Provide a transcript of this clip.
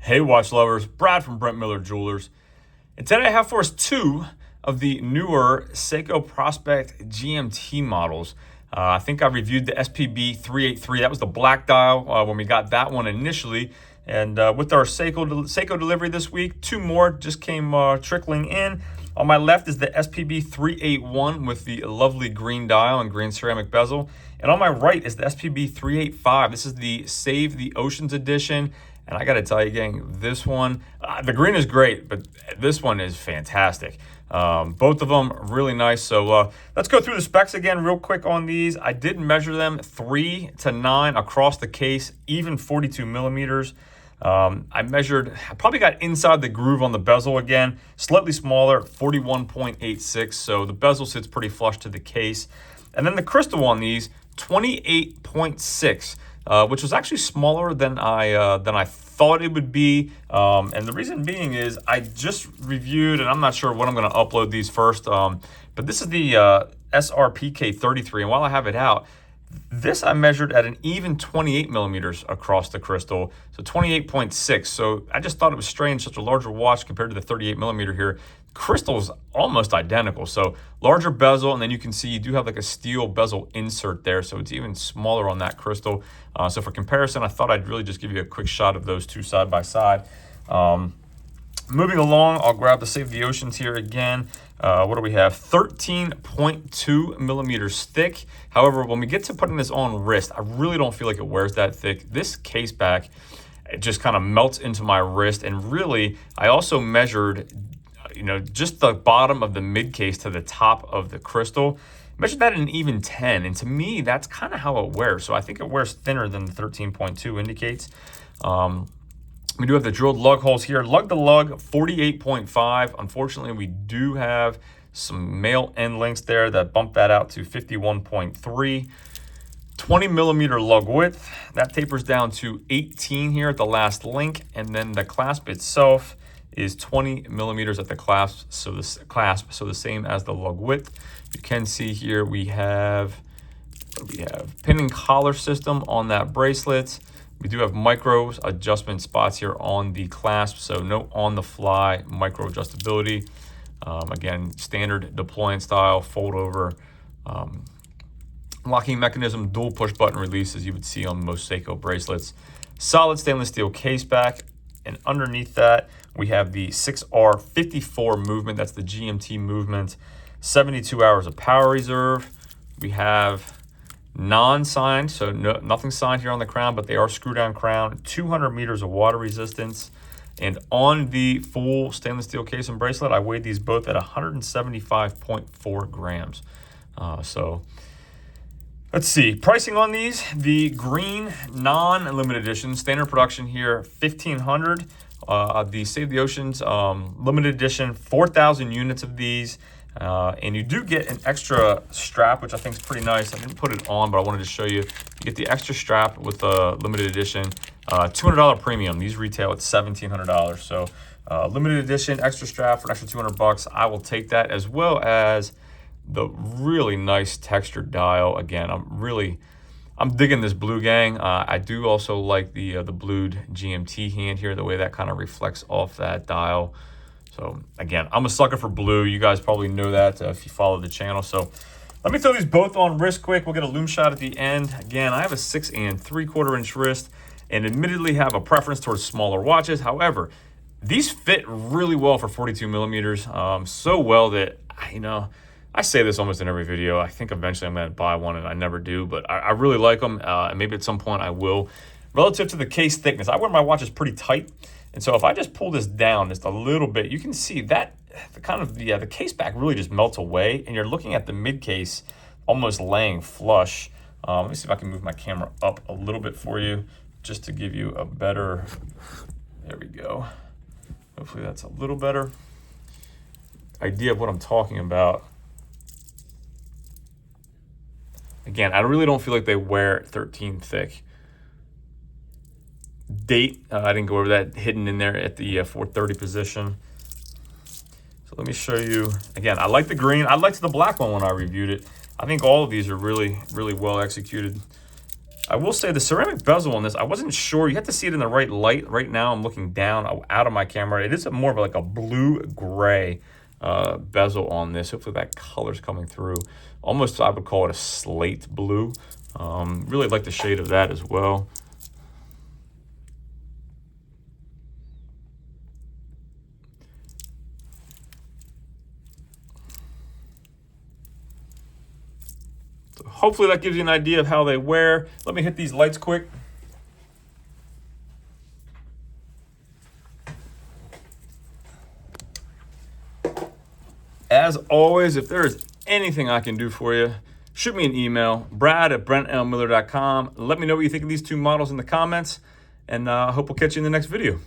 Hey watch lovers, Brad from Brent Miller Jewelers. And today I have for us two of the newer Seiko Prospect GMT models. I think I reviewed the SPB383. That was the black dial when we got that one initially. And with our Seiko delivery this week, two more just came trickling in. On my left is the SPB381 with the lovely green dial and green ceramic bezel. And on my right is the SPB385. This is the Save the Oceans edition. And I got to tell you, gang, this one, the green is great, but this one is fantastic. Both of them really nice. So let's go through the specs again real quick on these. I did measure them 3 to 9 across the case, even 42 millimeters. I probably got inside the groove on the bezel again, slightly smaller, 41.86. So the bezel sits pretty flush to the case. And then the crystal on these, 28.6. Which was actually smaller than I thought it would be. And the reason being is I just reviewed, and I'm not sure when I'm going to upload these first, but this is the SRPK33. And while I have it out, this I measured at an even 28 millimeters across the crystal, so 28.6. So I just thought it was strange, such a larger watch compared to the 38 millimeter here. Crystal is almost identical, so larger bezel, and then you can see you do have like a steel bezel insert there, so it's even smaller on that crystal. So for comparison, I thought I'd really just give you a quick shot of those two side by side. Moving along, I'll grab the Save the Oceans here again. What do we have? 13.2 millimeters thick. However, when we get to putting this on wrist, I really don't feel like it wears that thick. This case back, it just kind of melts into my wrist. And really, I also measured, just the bottom of the mid case to the top of the crystal. Measured that at an even 10. And to me, that's kind of how it wears. So I think it wears thinner than the 13.2 indicates. We do have the drilled lug holes here. Lug to lug, 48.5. Unfortunately, we do have some male end links there that bump that out to 51.3. 20 millimeter lug width. That tapers down to 18 here at the last link. And then the clasp itself is 20 millimeters at the clasp. So the same as the lug width. You can see here we have pin and collar system on that bracelet. We do have micro adjustment spots here on the clasp, so no on-the-fly micro adjustability. Again, standard deploying style, fold over, locking mechanism, dual push button release as you would see on most Seiko bracelets. Solid stainless steel case back, and underneath that we have the 6R54 movement. That's the GMT movement. 72 hours of power reserve. We have non-signed, so nothing signed here on the crown, but they are screw-down crown, 200 meters of water resistance. And on the full stainless steel case and bracelet, I weighed these both at 175.4 grams. So let's see, pricing on these, the green non-limited edition, standard production here, $1,500. The Save the Oceans limited edition, 4,000 units of these. And you do get an extra strap, which I think is pretty nice. I didn't put it on, but I wanted to show you. You get the extra strap with the limited edition, $200 premium. These retail at $1,700. So limited edition, extra strap for an extra $200. I will take that, as well as the really nice textured dial. Again, I'm digging this blue, gang. I do also like the blued GMT hand here, the way that kind of reflects off that dial. So again, I'm a sucker for blue. You guys probably know that if you follow the channel. So let me throw these both on wrist quick. We'll get a loom shot at the end. Again, I have a 6 3/4 inch wrist and admittedly have a preference towards smaller watches. However, these fit really well for 42 millimeters. So well that, I say this almost in every video. I think eventually I'm going to buy one, and I never do, but I really like them. And maybe at some point I will. Relative to the case thickness, I wear my watches pretty tight. And so if I just pull this down just a little bit, you can see that the case back really just melts away, and you're looking at the mid case almost laying flush. Let me see if I can move my camera up a little bit for you, just to give you a better, there we go. Hopefully that's a little better idea of what I'm talking about. Again, I really don't feel like they wear 13 thick. Date, I didn't go over that, hidden in there at the 430 position. So let me show you. Again, I like the green. I liked the black one when I reviewed it. I think all of these are really, really well executed. I will say the ceramic bezel on this, I wasn't sure. You have to see it in the right light. Right now I'm looking down out of my camera. It is more of like a blue-gray bezel on this. Hopefully that color's coming through. Almost, I would call it a slate blue. Really like the shade of that as well. So hopefully that gives you an idea of how they wear. Let me hit these lights quick. As always, if there is anything I can do for you, shoot me an email, brad@brentlmiller.com. Let me know what you think of these two models in the comments, and I hope we'll catch you in the next video.